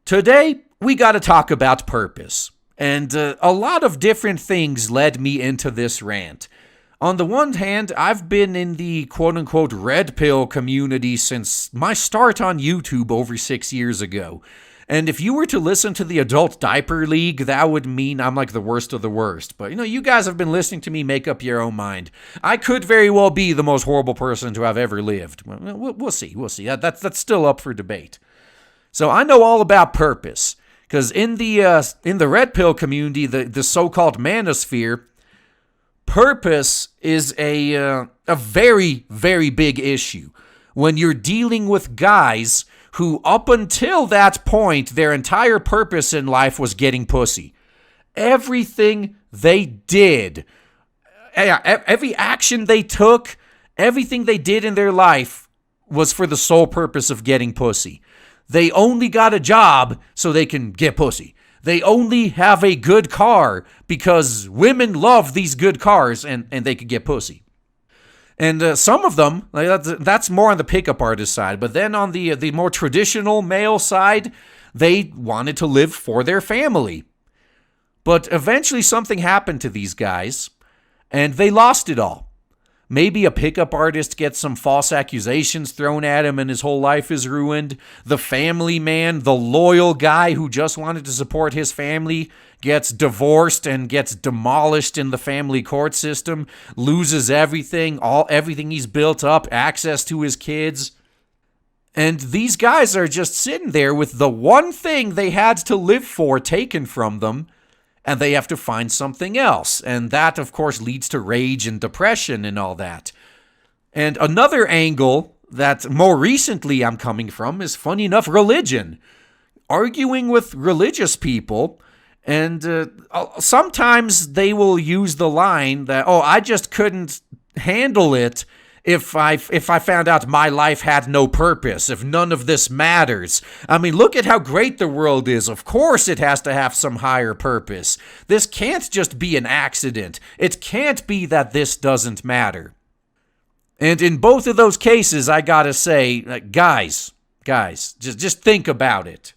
Today, we got to talk about purpose. And a lot of different things led me into this rant. On the one hand, I've been in the quote-unquote red pill community since my start on YouTube over 6 years ago. And if you were to listen to the Adult Diaper League, that would mean I'm like the worst of the worst. But, you guys have been listening to me make up your own mind. I could very well be the most horrible person to have ever lived. We'll see. That's still up for debate. So I know all about purpose. Because in the red pill community, the so-called manosphere, purpose is a very, very big issue. When you're dealing with guys who, up until that point, their entire purpose in life was getting pussy. Everything they did, every action they took, everything they did in their life was for the sole purpose of getting pussy. They only got a job so they can get pussy. They only have a good car because women love these good cars and they could get pussy. And some of them, that's more on the pickup artist side. But then on the more traditional male side, they wanted to live for their family. But eventually something happened to these guys, and they lost it all. Maybe a pickup artist gets some false accusations thrown at him and his whole life is ruined. The family man, the loyal guy who just wanted to support his family, gets divorced and gets demolished in the family court system, loses everything he's built up, access to his kids. And these guys are just sitting there with the one thing they had to live for taken from them, and they have to find something else. And that, of course, leads to rage and depression and all that. And another angle that more recently I'm coming from is, funny enough, religion. Arguing with religious people, and sometimes they will use the line that, I just couldn't handle it if I found out my life had no purpose, if none of this matters. I mean, look at how great the world is. Of course it has to have some higher purpose. This can't just be an accident. It can't be that this doesn't matter. And in both of those cases, I gotta say, guys, just think about it.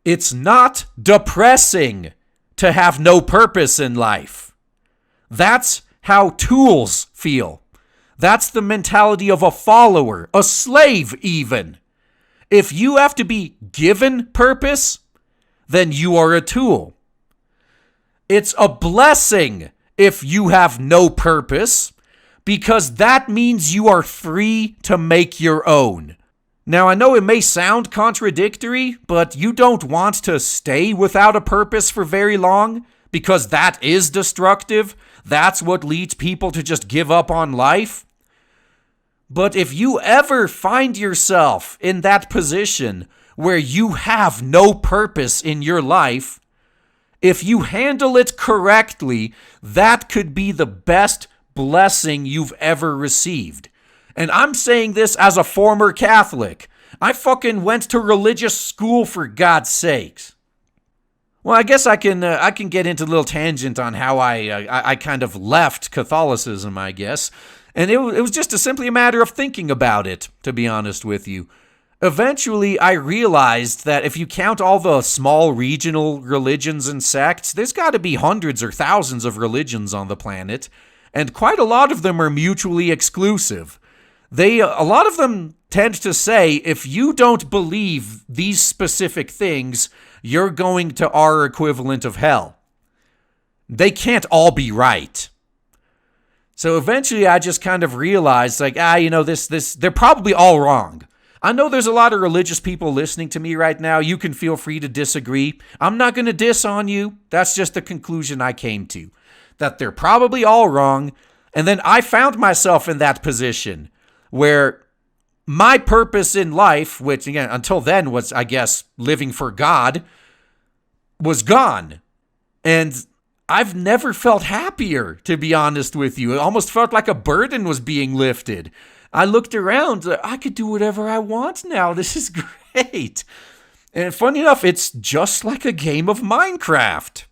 It's not depressing to have no purpose in life. That's how tools feel. That's the mentality of a follower, a slave even. If you have to be given purpose, then you are a tool. It's a blessing if you have no purpose, because that means you are free to make your own. Now, I know it may sound contradictory, but you don't want to stay without a purpose for very long, because that is destructive. That's what leads people to just give up on life. But if you ever find yourself in that position where you have no purpose in your life, if you handle it correctly, that could be the best blessing you've ever received. And I'm saying this as a former Catholic. I fucking went to religious school, for God's sakes. Well, I guess I can get into a little tangent on how I kind of left Catholicism, I guess. And it was just simply a matter of thinking about it, to be honest with you. Eventually, I realized that if you count all the small regional religions and sects, there's got to be hundreds or thousands of religions on the planet, and quite a lot of them are mutually exclusive. A lot of them tend to say, if you don't believe these specific things, you're going to our equivalent of hell. They can't all be right. So eventually I just kind of realized, they're probably all wrong. I know there's a lot of religious people listening to me right now. You can feel free to disagree. I'm not going to diss on you. That's just the conclusion I came to. That they're probably all wrong. And then I found myself in that position where my purpose in life, which again, until then was, I guess, living for God, was gone. And I've never felt happier, to be honest with you. It almost felt like a burden was being lifted. I looked around. I could do whatever I want now. This is great. And funny enough, it's just like a game of Minecraft.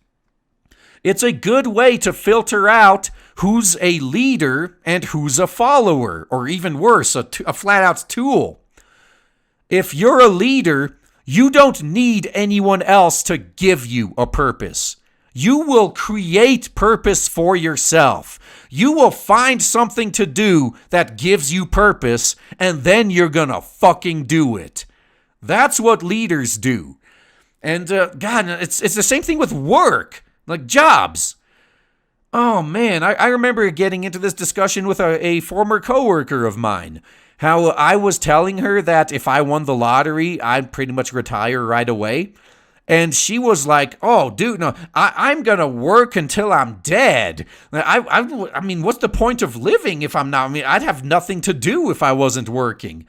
It's a good way to filter out who's a leader and who's a follower, or even worse, a flat-out tool. If you're a leader, You don't need anyone else to give you a purpose. You will create purpose for yourself. You will find something to do that gives you purpose, and then you're gonna fucking do it. That's what leaders do. And God, it's the same thing with work, like jobs. Oh man, I remember getting into this discussion with a former coworker of mine. How I was telling her that if I won the lottery, I'd pretty much retire right away. And she was like, oh, dude, no, I'm going to work until I'm dead. I mean, what's the point of living if I'm not? I mean, I'd have nothing to do if I wasn't working.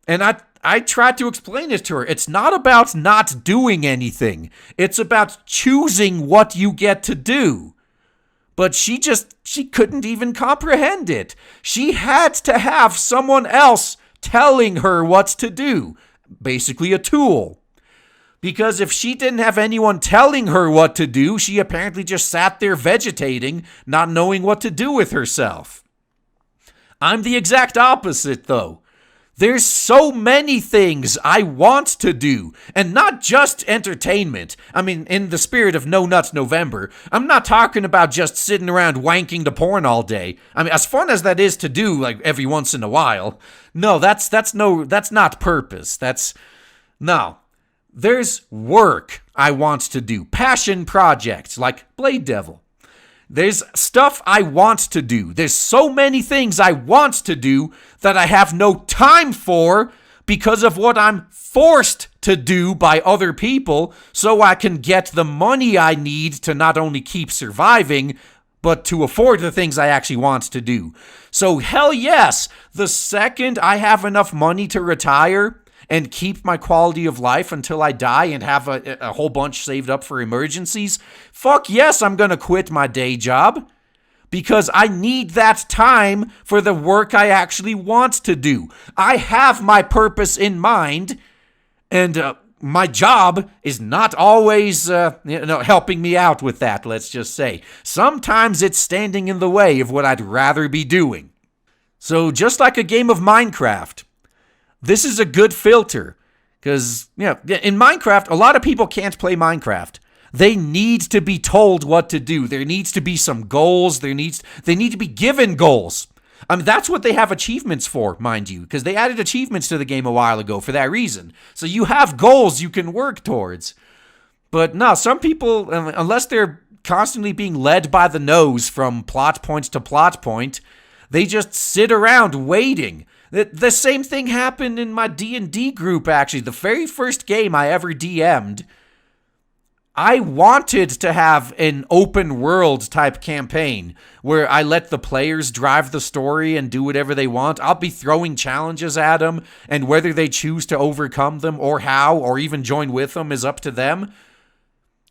And I tried to explain it to her. It's not about not doing anything. It's about choosing what you get to do. But she couldn't even comprehend it. She had to have someone else telling her what to do. Basically a tool. Because if she didn't have anyone telling her what to do, she apparently just sat there vegetating, not knowing what to do with herself. I'm the exact opposite, though. There's so many things I want to do, and not just entertainment. I mean, in the spirit of No Nuts November, I'm not talking about just sitting around wanking to porn all day. I mean, as fun as that is to do, like, every once in a while. No, that's not purpose. No. There's work I want to do. Passion projects like Blade Devil. There's stuff I want to do. There's so many things I want to do that I have no time for because of what I'm forced to do by other people so I can get the money I need to not only keep surviving, but to afford the things I actually want to do. So hell yes, the second I have enough money to retire and keep my quality of life until I die and have a whole bunch saved up for emergencies, fuck yes, I'm going to quit my day job because I need that time for the work I actually want to do. I have my purpose in mind, and my job is not always helping me out with that, let's just say. Sometimes it's standing in the way of what I'd rather be doing. So just like a game of Minecraft, this is a good filter because, in Minecraft, a lot of people can't play Minecraft. They need to be told what to do. There needs to be some goals. They need to be given goals. I mean, that's what they have achievements for, mind you, because they added achievements to the game a while ago for that reason. So you have goals you can work towards. But no, some people, unless they're constantly being led by the nose from plot point to plot point, they just sit around waiting. The same thing happened in my D&D group, actually. The very first game I ever DM'd, I wanted to have an open world type campaign where I let the players drive the story and do whatever they want. I'll be throwing challenges at them, and whether they choose to overcome them or how, or even join with them, is up to them.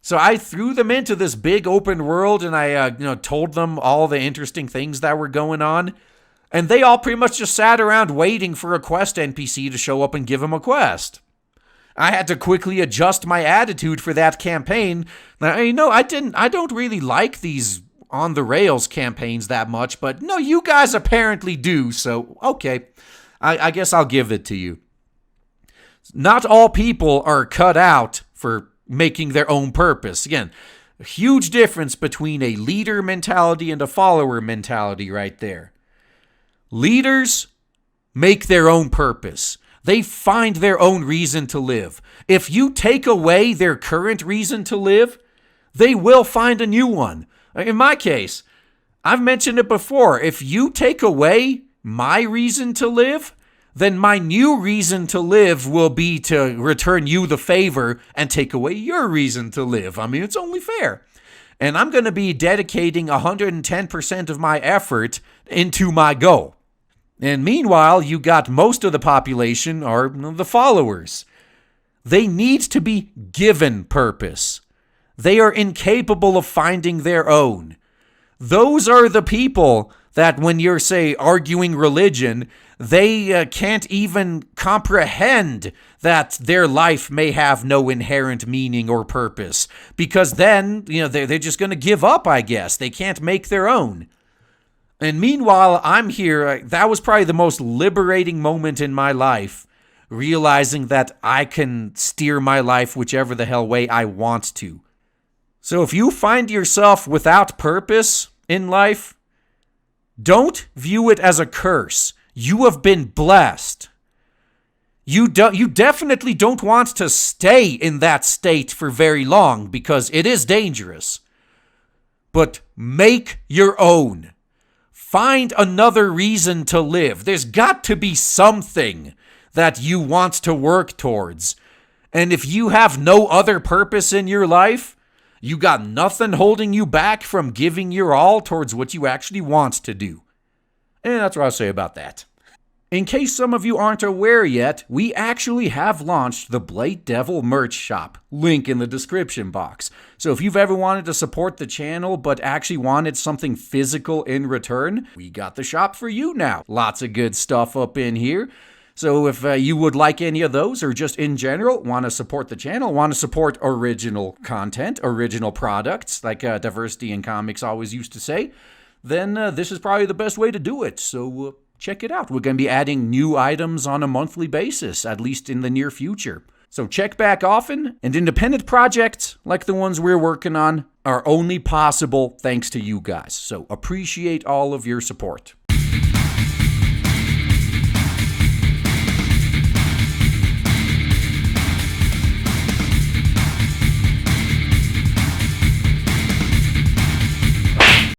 So I threw them into this big open world, and I told them all the interesting things that were going on. And they all pretty much just sat around waiting for a quest NPC to show up and give them a quest. I had to quickly adjust my attitude for that campaign. Now, I don't really like these on-the-rails campaigns that much, but no, you guys apparently do, so okay. I guess I'll give it to you. Not all people are cut out for making their own purpose. Again, a huge difference between a leader mentality and a follower mentality right there. Leaders make their own purpose. They find their own reason to live. If you take away their current reason to live, they will find a new one. In my case, I've mentioned it before. If you take away my reason to live, then my new reason to live will be to return you the favor and take away your reason to live. I mean, it's only fair. And I'm going to be dedicating 110% of my effort into my goal. And meanwhile, you got most of the population are the followers. They need to be given purpose. They are incapable of finding their own. Those are the people that when you're, say, arguing religion, they can't even comprehend that their life may have no inherent meaning or purpose. Because then, they're just going to give up, I guess. They can't make their own. And meanwhile, I'm here. That was probably the most liberating moment in my life realizing that I can steer my life whichever the hell way I want to. So if you find yourself without purpose in life, don't view it as a curse. You have been blessed. You definitely don't want to stay in that state for very long because it is dangerous. But make your own. Find another reason to live. There's got to be something that you want to work towards. And if you have no other purpose in your life, you got nothing holding you back from giving your all towards what you actually want to do. And that's what I'll say about that. In case some of you aren't aware yet, we actually have launched the Blade Devil merch shop. Link in the description box. So if you've ever wanted to support the channel but actually wanted something physical in return, we got the shop for you now. Lots of good stuff up in here. So if you would like any of those, or just in general want to support the channel, want to support original content, original products, like Diversity in Comics always used to say, then this is probably the best way to do it. So check it out. We're going to be adding new items on a monthly basis, at least in the near future. So check back often, and independent projects like the ones we're working on are only possible thanks to you guys. So appreciate all of your support.